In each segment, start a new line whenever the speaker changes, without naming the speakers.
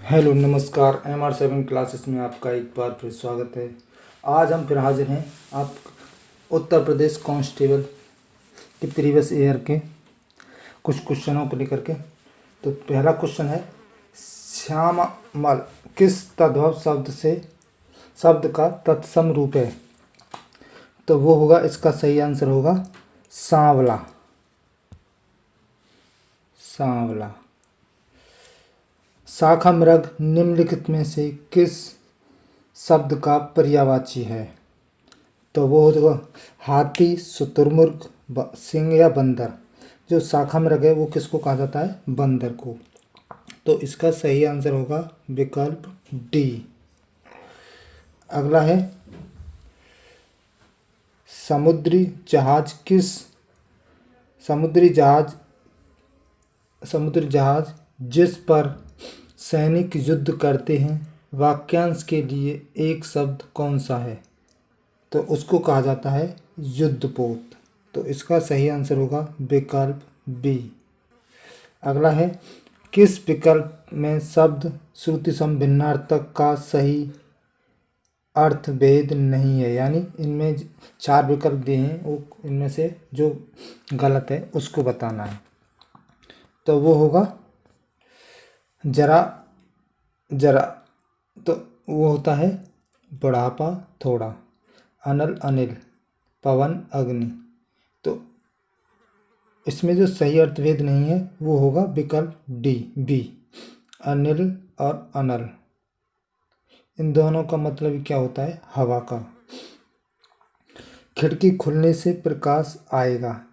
Hello नमस्कार। MR7 classes में आपका एक बार फिर स्वागत है। आज हम फिर हाजिर हैं आप उत्तर प्रदेश कांस्टेबल के प्रीवियस ईयर के कुछ क्वेश्चनों को लेकर के। तो पहला क्वेश्चन है, श्यामल किस तद्भव शब्द का तत्सम रूप है? तो वो होगा, इसका सही आंसर होगा सांवला। सांवला। शाखा मृग निम्नलिखित में से किस शब्द का पर्यायवाची है? तो वो होगा हाथी, शुतुरमुर्ग, सिंह या बंदर। जो शाखा मृग है वो किसको कहा जाता है? बंदर को। तो इसका सही आंसर होगा विकल्प डी। अगला है, समुद्री जहाज जिस पर सैनिक युद्ध करते हैं, वाक्यांश के लिए एक शब्द कौन सा है? तो उसको कहा जाता है युद्धपोत। तो इसका सही आंसर होगा विकल्प बी। अगला है, किस विकल्प में शब्द श्रुति सम भिन्नार्थक का सही अर्थ भेद नहीं है? यानी इनमें 4 विकल्प दिए हैं, वो इनमें से जो गलत है उसको बताना है। तो वो होगा जरा जरा, तो वो होता है बुढ़ापा थोड़ा, अनल अनिल, पवन अग्नि। तो इसमें जो सही अर्थभेद नहीं है वो होगा विकल्प डी बी, अनिल और अनल। इन दोनों का मतलब क्या होता है? हवा का। खिड़की खुलने से प्रकाश आएगा,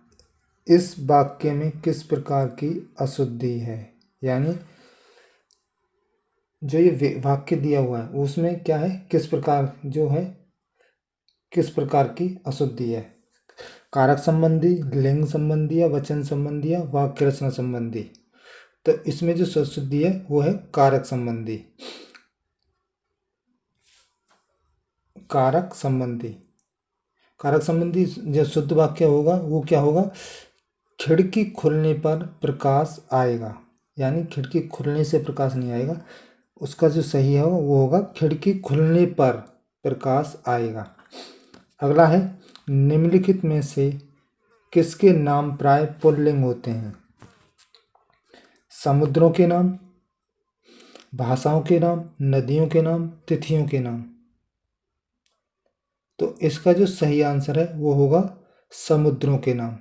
इस वाक्य में किस प्रकार की अशुद्धि है? यानी जो ये वाक्य दिया हुआ है उसमें क्या है, किस प्रकार की अशुद्धि है? कारक संबंधी, लिंग संबंधी, या वचन संबंधी, या वाक्य रचना संबंधी। तो इसमें जो अशुद्धि है वो है कारक संबंधी। कारक संबंधी जो शुद्ध वाक्य होगा वो क्या होगा? खिड़की खुलने पर प्रकाश आएगा। यानी खिड़की खुलने से प्रकाश नहीं आएगा, उसका जो सही है वो होगा खिड़की खुलने पर प्रकाश आएगा। अगला है, निम्नलिखित में से किसके नाम प्राय पुल्लिंग होते हैं? समुद्रों के नाम, भाषाओं के नाम, नदियों के नाम, तिथियों के नाम। तो इसका जो सही आंसर है वो होगा समुद्रों के नाम।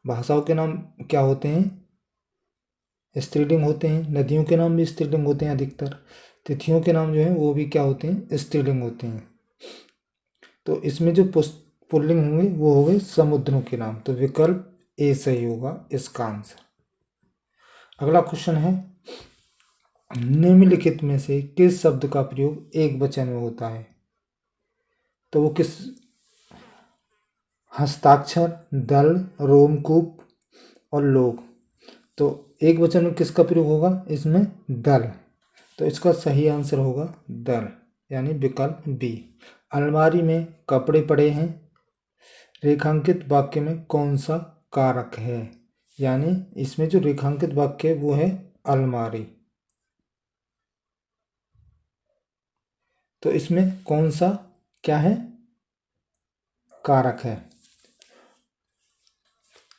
भाषाओं के नाम क्या होते हैं? स्त्रीलिंग होते हैं। नदियों के नाम भी स्त्रीलिंग होते हैं अधिकतर। तिथियों के नाम जो हैं वो भी क्या होते हैं? स्त्रीलिंग होते हैं। तो इसमें जो पुल्लिंग होंगे वो हो गए समुद्रों के नाम। तो विकल्प ए सही होगा इसका आंसर। अगला क्वेश्चन है, निम्नलिखित में से किस शब्द का प्रयोग एक वचन में होता है? तो वो किस? हस्ताक्षर, दल, रोमकूप और लोग। तो एक वचन में किसका प्रयोग होगा? इसमें दल। तो इसका सही आंसर होगा दल, यानी विकल्प बी। अलमारी में कपड़े पड़े हैं, रेखांकित वाक्य में कौन सा कारक है? यानी इसमें जो रेखांकित वाक्य है वो है अलमारी। तो इसमें कौन सा क्या है? कारक है।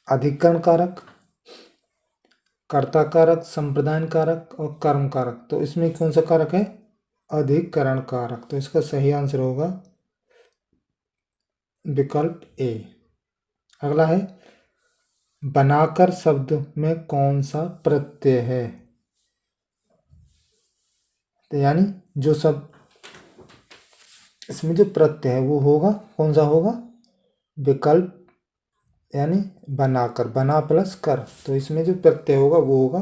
अधिकरण कारक, कर्ता कारक, संप्रदान कारक और कर्म कारक। तो इसमें कौन सा कारक है? अधिकरण कारक। तो इसका सही आंसर होगा विकल्प ए। अगला है, बनाकर शब्द में कौन सा प्रत्यय है? तो यानी जो सब इसमें जो प्रत्यय है वो होगा कौन सा होगा? विकल्प यानी बनाकर, बना प्लस कर। तो इसमें जो प्रत्यय होगा वो होगा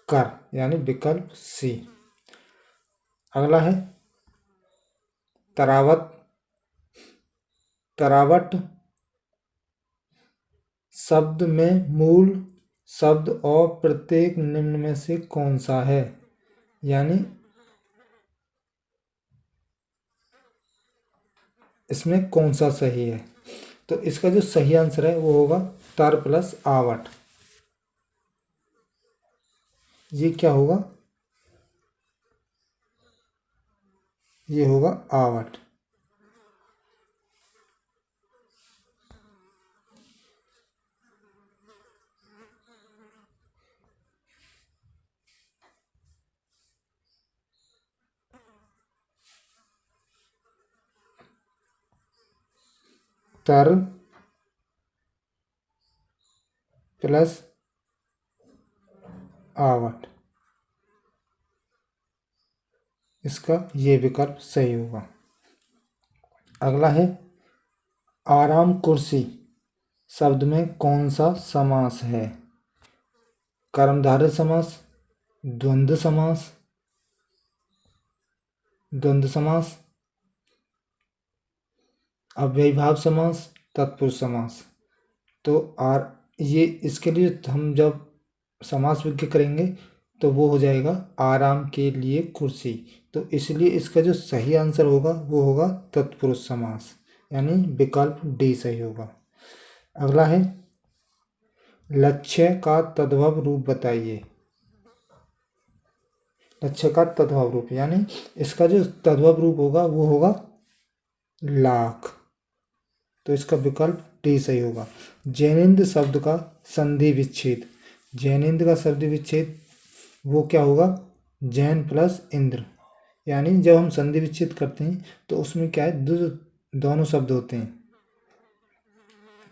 कर, यानी विकल्प सी। अगला है, तरावट शब्द में मूल शब्द और प्रत्येक निम्न में से कौन सा है? यानी इसमें कौन सा सही है? तो इसका जो सही आंसर है वो होगा तर प्लस आवट। ये क्या होगा? ये होगा आवट। तर प्लस आवट, इसका ये विकल्प सही होगा। अगला है आराम कुर्सी शब्द में कौन सा समास है? कर्मधारय समास, द्वंद्व समास, द्वंद्व समास, अव्ययीभाव समास, तत्पुरुष समास। तो ये इसके लिए हम जब समास विज्ञ करेंगे तो वो हो जाएगा आराम के लिए कुर्सी। तो इसलिए इसका जो सही आंसर होगा वो होगा तत्पुरुष समास, यानी विकल्प डी सही होगा। अगला है लक्ष्य का तद्भव रूप बताइए। लक्ष्य का तद्भव रूप यानी इसका जो तद्भव रूप होगा वो होगा लाख। तो इसका विकल्प डी सही होगा। जैनेन्द्र शब्द का संधि विच्छेद, जैनेन्द्र का संधि विच्छेद वो क्या होगा? जैन प्लस इंद्र। यानी जब हम संधि विच्छेद करते हैं तो उसमें क्या है, दोनों शब्द होते हैं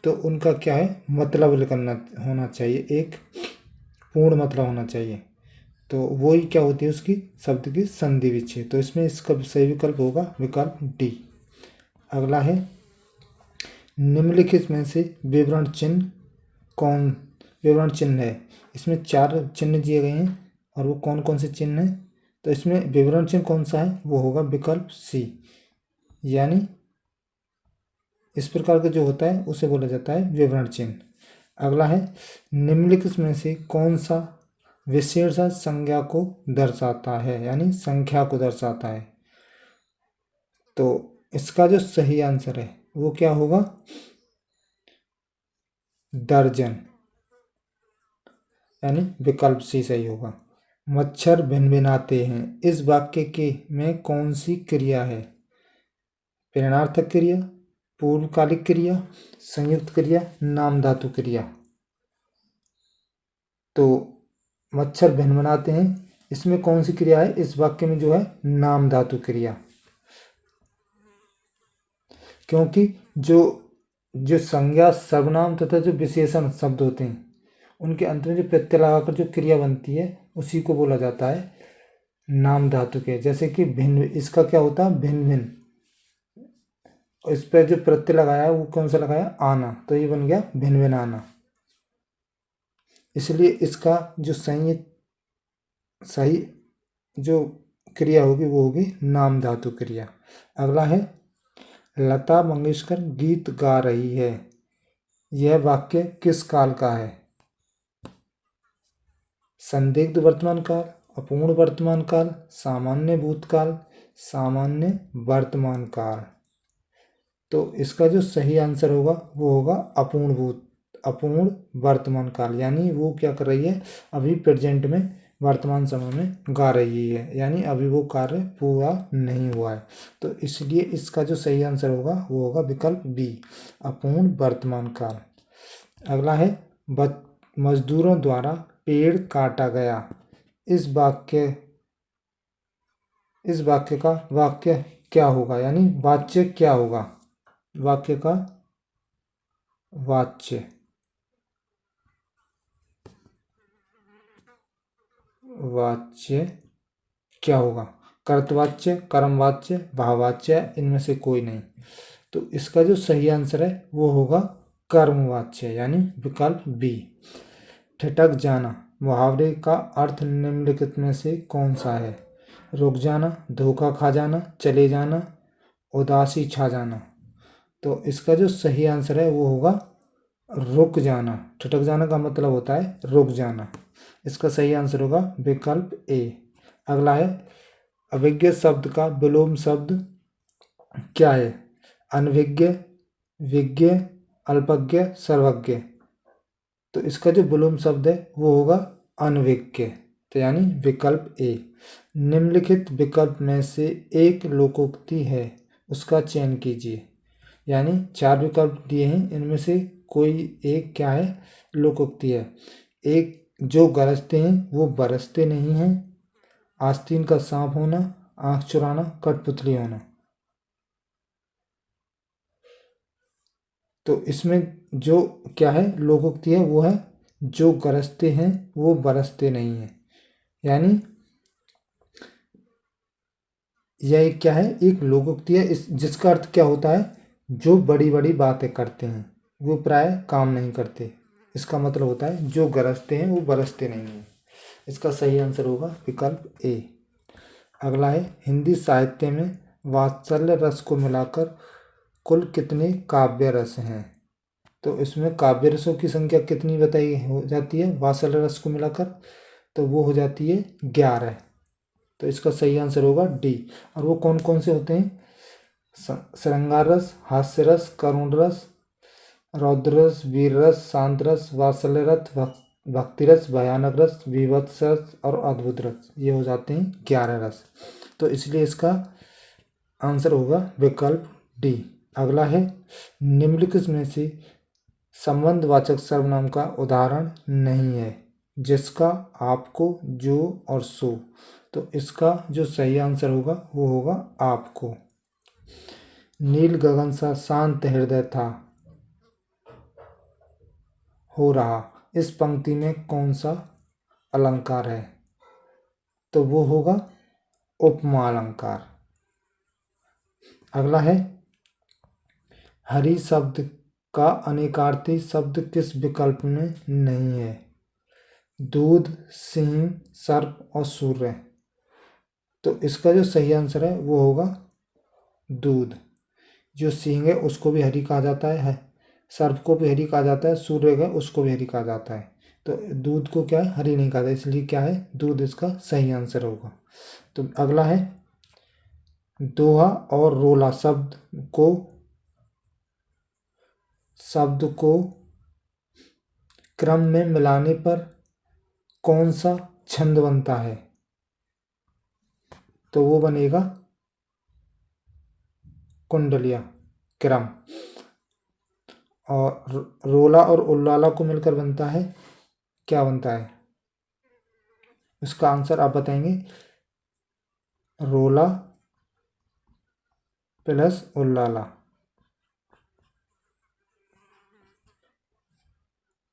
तो उनका क्या है मतलब करना होना चाहिए, एक पूर्ण मतलब होना चाहिए। तो वो ही क्या होती है उसकी शब्द की संधि विच्छेद। तो इसमें इसका सही विकल्प होगा विकल्प डी। अगला है निम्नलिखित में से विवरण चिन्ह है। इसमें 4 चिन्ह दिए गए हैं और वो कौन कौन से चिन्ह हैं? तो इसमें विवरण चिन्ह कौन सा है? वो होगा विकल्प सी, यानी इस प्रकार का जो होता है उसे बोला जाता है विवरण चिन्ह। अगला है निम्नलिखित में से कौन सा विशेषण संज्ञा को दर्शाता है, यानी संख्या को दर्शाता है। तो इसका जो सही आंसर है वो क्या होगा? दर्जन, यानी विकल्प सी सही होगा। मच्छर भिनभिनाते हैं इस वाक्य के में कौन सी क्रिया है? प्रेरणार्थक क्रिया, पूर्वकालिक क्रिया, संयुक्त क्रिया, नाम धातु क्रिया। तो मच्छर भिनभिनाते हैं इसमें कौन सी क्रिया है? इस वाक्य में जो है नाम धातु क्रिया, क्योंकि जो जो संज्ञा सर्वनाम तथा जो विशेषण शब्द होते हैं उनके अंत में जो प्रत्यय लगाकर जो क्रिया बनती है उसी को बोला जाता है नाम धातु के। जैसे कि भिन्न, इसका क्या होता है भिन्न भिन्न, और इस पर जो प्रत्यय लगाया है वो कौन सा लगाया? आना, तो ये बन गया भिन्न भिन्न आना। इसलिए इसका जो सही जो क्रिया होगी वो होगी नाम धातु क्रिया। अगला है लता मंगेशकर गीत गा रही है, यह वाक्य किस काल का है? संदिग्ध वर्तमान काल, अपूर्ण वर्तमान काल, सामान्य भूतकाल, सामान्य वर्तमान काल। तो इसका जो सही आंसर होगा वो होगा अपूर्ण वर्तमान काल, यानी वो क्या कर रही है अभी प्रेजेंट में वर्तमान समय में गा रही है, यानी अभी वो कार्य पूरा नहीं हुआ है। तो इसलिए इसका जो सही आंसर होगा वो होगा विकल्प बी, अपूर्ण वर्तमान काल। अगला है मजदूरों द्वारा पेड़ काटा गया इस वाक्य का वाक्य क्या होगा, यानी वाच्य क्या होगा? वाक्य का वाच्य क्या होगा? कर्तवाच्य, कर्मवाच्य, भाववाच्य, इनमें से कोई नहीं। तो इसका जो सही आंसर है वो होगा कर्मवाच्य, यानी विकल्प बी। ठिठक जाना मुहावरे का अर्थ निम्नलिखित में से कौन सा है? रुक जाना, धोखा खा जाना, चले जाना, उदासी छा जाना। तो इसका जो सही आंसर है वो होगा रुक जाना। ठिठक जाना का मतलब होता है रुक जाना। इसका सही आंसर होगा विकल्प ए। अगला है अभिज्ञ शब्द का विलोम शब्द क्या है? अनभिज्ञ, विज्ञ, अल्पज्ञ, सर्वज्ञ। तो इसका जो विलोम शब्द है वो होगा अनभिज्ञ। तो यानी विकल्प ए। निम्नलिखित विकल्प में से एक लोकोक्ति है, उसका चयन कीजिए। यानी 4 विकल्प दिए हैं, इनमें से कोई एक क्या है, लोकोक्ति है। एक, जो गरजते हैं वो बरसते नहीं हैं, आस्तीन का सांप होना, आंख चुराना, कठपुतली होना। तो इसमें जो क्या है लोकोक्ति है वो है, जो गरजते हैं वो बरसते नहीं हैं। यानी यह क्या है, एक लोकोक्ति है, इस जिसका अर्थ क्या होता है, जो बड़ी बड़ी बातें करते हैं वो प्राय काम नहीं करते। इसका मतलब होता है जो गरजते हैं वो बरसते नहीं हैं। इसका सही आंसर होगा विकल्प ए। अगला है, हिंदी साहित्य में वात्सल्य रस को मिलाकर कुल कितने काव्य रस हैं। तो इसमें काव्य रसों की संख्या कितनी बताई हो जाती है वात्सल्य रस को मिलाकर, तो वो हो जाती है 11। तो इसका सही आंसर होगा डी। और वो कौन कौन से होते हैं, श्रृंगार रस, हास्य रस, करुण रस, रौद्र रस, वीर रस, शांत रस, वात्सल्य रस, भक्ति रस, भयानक रस, विभत्स रस और अद्भुत रस। ये हो जाते हैं 11 रस। तो इसलिए इसका आंसर होगा विकल्प डी। अगला है, निम्नलिखित में से संबंधवाचक सर्वनाम का उदाहरण नहीं है, जिसका, आपको, जो और सो। तो इसका जो सही आंसर होगा वो होगा आपको। नील गगन सा शांत हृदय था हो रहा, इस पंक्ति में कौन सा अलंकार है। तो वो होगा उपमा अलंकार। अगला है, हरि शब्द का अनेकार्थी शब्द किस विकल्प में नहीं है। दूध, सिंह, सर्प और सूर्य। तो इसका जो सही आंसर है वो होगा दूध। जो सिंह है उसको भी हरि कहा जाता है, सर्प को भी हरि कहा जाता है, सूर्य है उसको भी हरि कहा जाता है। तो दूध को क्या है, हरि नहीं कहा जाता, इसलिए क्या है, दूध इसका सही आंसर होगा। तो अगला है, दोहा और रोला शब्द को क्रम में मिलाने पर कौन सा छंद बनता है। तो वो बनेगा कुंडलिया क्रम। और रोला और उल्लाला को मिलकर बनता है, क्या बनता है, इसका आंसर आप बताएंगे। रोला प्लस उल्लाला,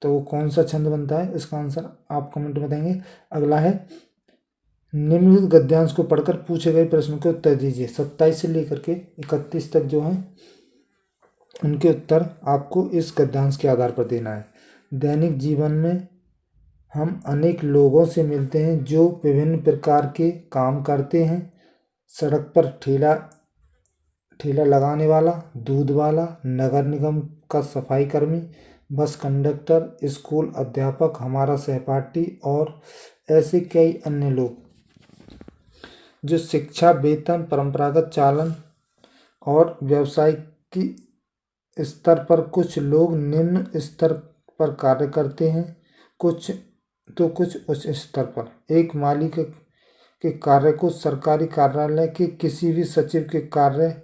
तो वो कौन सा छंद बनता है, इसका आंसर आप कमेंट में बताएंगे। अगला है, निम्नलिखित गद्यांश को पढ़कर पूछे गए प्रश्नों के उत्तर दीजिए। 27 से लेकर के 31 तक जो है उनके उत्तर आपको इस गद्यांश के आधार पर देना है। दैनिक जीवन में हम अनेक लोगों से मिलते हैं जो विभिन्न प्रकार के काम करते हैं। सड़क पर ठेला लगाने वाला, दूध वाला, नगर निगम का सफाई कर्मी, बस कंडक्टर, स्कूल अध्यापक, हमारा सहपाठी और ऐसे कई अन्य लोग जो शिक्षा, वेतन, परंपरागत चालन और व्यवसाय की स्तर पर, कुछ लोग निम्न स्तर पर कार्य करते हैं, कुछ उच्च स्तर पर। एक माली के कार्य को सरकारी कार्यालय के किसी भी सचिव के कार्य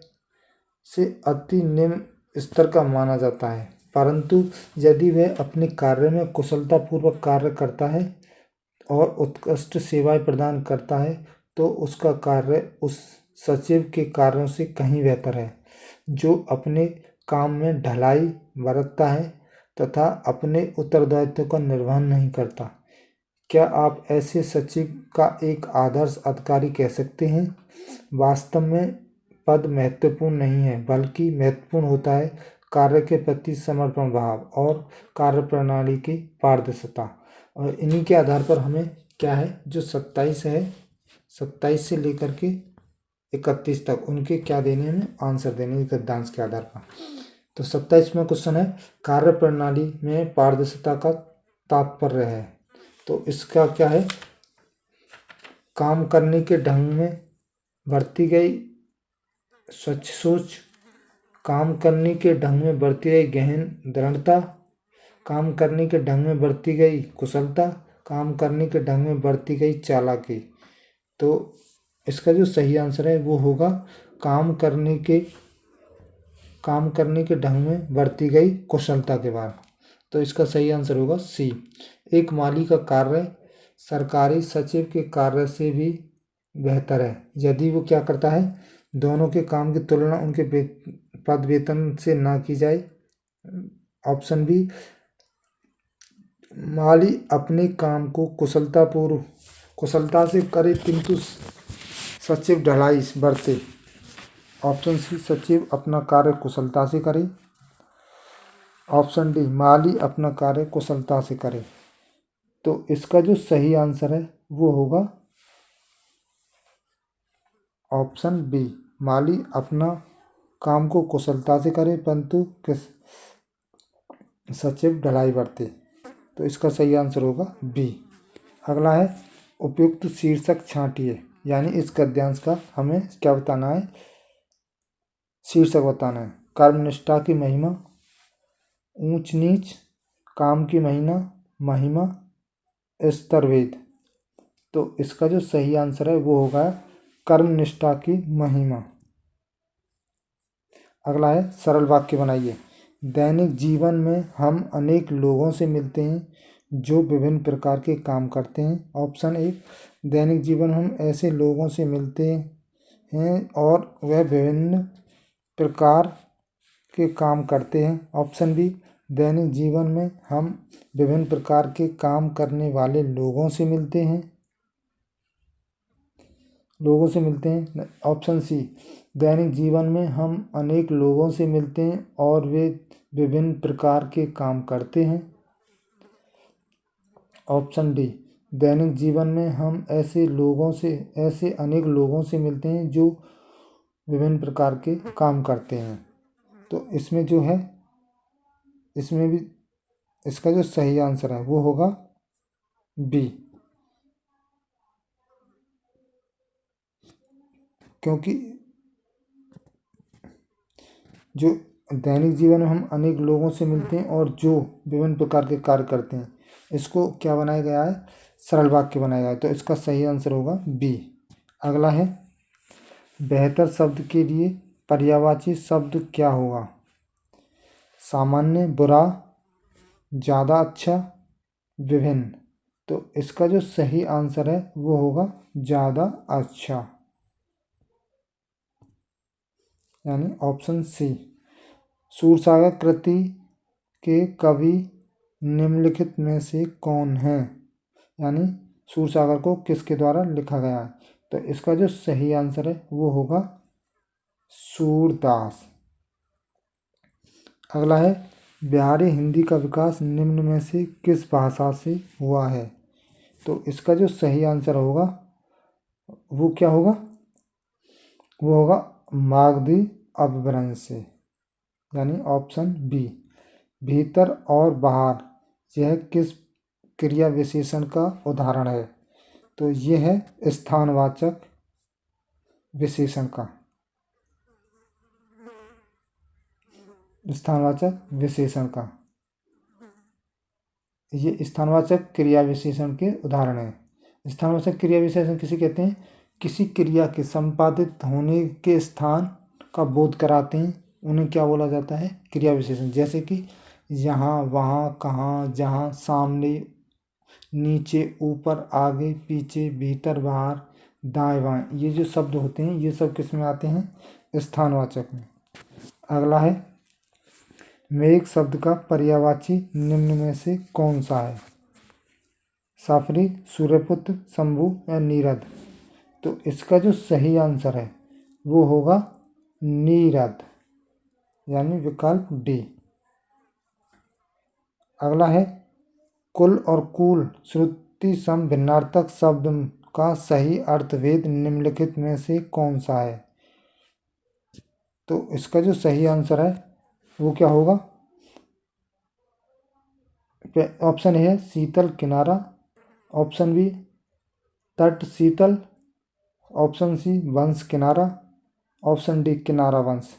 से अति निम्न स्तर का माना जाता है, परंतु यदि वह अपने कार्य में कुशलतापूर्वक कार्य करता है और उत्कृष्ट सेवाएं प्रदान करता है तो उसका कार्य उस सचिव के कार्यों से कहीं बेहतर है, जो अपने काम में ढलाई बरतता है तथा अपने उत्तरदायित्व का निर्वहन नहीं करता। क्या आप ऐसे सचिव का एक आदर्श अधिकारी कह सकते हैं। वास्तव में पद महत्वपूर्ण नहीं है, बल्कि महत्वपूर्ण होता है कार्य के प्रति समर्पण भाव और कार्यप्रणाली की पारदर्शिता। और इन्हीं के आधार पर हमें क्या है, जो 27 है, 27 से लेकर के 31 तक उनके क्या देने हैं, हमें आंसर देने हैं गद्यांश के आधार पर। तो 27 में क्वेश्चन है, कार्य प्रणाली में पारदर्शिता का तात्पर्य है। तो इसका क्या है, काम करने के ढंग में बरती गई स्वच्छ सोच, काम करने के ढंग में बरती गई गहन दृढ़ता, काम करने के ढंग में बरती गई कुशलता, काम करने के ढंग में बरती गई चालाकी। तो इसका जो सही आंसर है वो होगा काम करने के ढंग में बरती गई कुशलता के बाद। तो इसका सही आंसर होगा सी। एक माली का कार्य सरकारी सचिव के कार्य से भी बेहतर है यदि वो क्या करता है, दोनों के काम की तुलना उनके पद वेतन से ना की जाए। ऑप्शन बी, माली अपने काम को कुशलता से करे किंतु सचिव ढलाई बरते। ऑप्शन सी, सचिव अपना कार्य कुशलता से करे। ऑप्शन डी, माली अपना कार्य कुशलता से करे। तो इसका जो सही आंसर है वो होगा ऑप्शन बी, माली अपना काम को कुशलता से करे परंतु सचिव ढलाई बरते। तो इसका सही आंसर होगा बी। अगला है उपयुक्त शीर्षक छांटिए, यानी इस गद्यांश का हमें क्या बताना है, शीर्षक बताना है। कर्मनिष्ठा की महिमा, ऊंच नीच, काम की महिमा, स्तरभेद। तो इसका जो सही आंसर है वो होगा कर्मनिष्ठा की महिमा। अगला है सरल वाक्य बनाइए। दैनिक जीवन में हम अनेक लोगों से मिलते हैं जो विभिन्न प्रकार के काम करते हैं। ऑप्शन ए, दैनिक जीवन में हम ऐसे लोगों से मिलते हैं और वह विभिन्न प्रकार के काम करते हैं। ऑप्शन बी, दैनिक जीवन में हम विभिन्न प्रकार के काम करने वाले लोगों से मिलते हैं। ऑप्शन सी, दैनिक जीवन में हम अनेक लोगों से मिलते हैं और वे विभिन्न प्रकार के काम करते हैं। ऑप्शन डी, दैनिक जीवन में हम ऐसे अनेक लोगों से मिलते हैं जो विभिन्न प्रकार के काम करते हैं। तो इसमें जो है, इसमें भी इसका जो सही आंसर है वो होगा बी, क्योंकि जो दैनिक जीवन में हम अनेक लोगों से मिलते हैं और जो विभिन्न प्रकार के कार्य करते हैं, इसको क्या बनाया गया है, सरल वाक्य बनाया गया है। तो इसका सही आंसर होगा बी। अगला है बेहतर शब्द के लिए पर्यायवाची शब्द क्या होगा। सामान्य, बुरा, ज़्यादा अच्छा, विभिन्न। तो इसका जो सही आंसर है वो होगा ज़्यादा अच्छा, यानी ऑप्शन सी। सूरसागर कृति के कवि निम्नलिखित में से कौन है, यानी सूरसागर को किसके द्वारा लिखा गया है। तो इसका जो सही आंसर है वो होगा सूरदास। अगला है बिहारी हिंदी का विकास निम्न में से किस भाषा से हुआ है। तो इसका जो सही आंसर होगा वो क्या होगा, वो होगा मागधी अपभ्रंश से, यानी ऑप्शन बी। भीतर और बाहर यह किस क्रिया विशेषण का उदाहरण है। तो यह है स्थानवाचक विशेषण का, ये स्थानवाचक क्रिया विशेषण के उदाहरण है। स्थानवाचक क्रिया विशेषण किसे कहते हैं, किसी क्रिया के संपादित होने के स्थान का बोध कराते हैं, उन्हें क्या बोला जाता है, क्रिया विशेषण। जैसे कि यहाँ, वहाँ, कहाँ, जहाँ, सामने, नीचे, ऊपर, आगे, पीछे, भीतर, बाहर, दाएं बाएं, ये जो शब्द होते हैं ये सब किस में आते हैं, स्थानवाचक में। अगला है मेघ शब्द का पर्यायवाची निम्न में से कौन सा है। साफरी, सूर्यपुत्र, शंभु या नीरद। तो इसका जो सही आंसर है वो होगा नीरद, यानी विकल्प डी। अगला है कुल और कूल श्रुति सम भिन्नार्थक शब्द का सही अर्थभेद निम्नलिखित में से कौन सा है। तो इसका जो सही आंसर है वो क्या होगा, ऑप्शन ए है शीतल किनारा, ऑप्शन बी तट शीतल, ऑप्शन सी वंश किनारा, ऑप्शन डी किनारा वंश।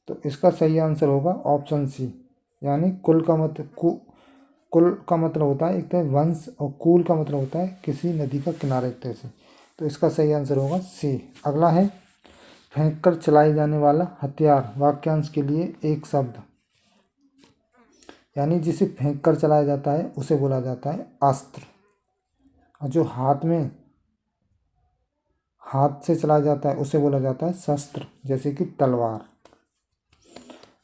तो इसका सही आंसर होगा ऑप्शन सी, यानी कुल का मतलब कुल का मतलब होता है एक तरह वंश, और कूल का मतलब होता है किसी नदी का किनारा एक तरह से। तो इसका सही आंसर होगा सी। अगला है फेंक कर चलाए जाने वाला हथियार, वाक्यांश के लिए एक शब्द। यानी जिसे फेंक कर चलाया जाता है उसे बोला जाता है अस्त्र, और जो हाथ से चलाया जाता है उसे बोला जाता है शस्त्र, जैसे कि तलवार।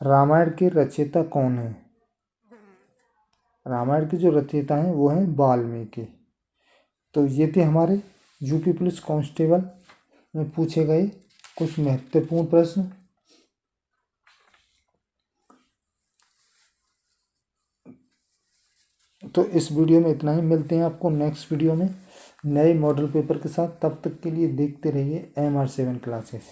रामायण के रचयिता कौन है? रामायण के जो रचयिता हैं वो हैं वाल्मीकि। तो ये थे हमारे यूपी पुलिस कांस्टेबल में पूछे गए कुछ महत्वपूर्ण प्रश्न। तो इस वीडियो में इतना ही, मिलते हैं आपको नेक्स्ट वीडियो में नए मॉडल पेपर के साथ। तब तक के लिए देखते रहिए MR7 क्लासेस।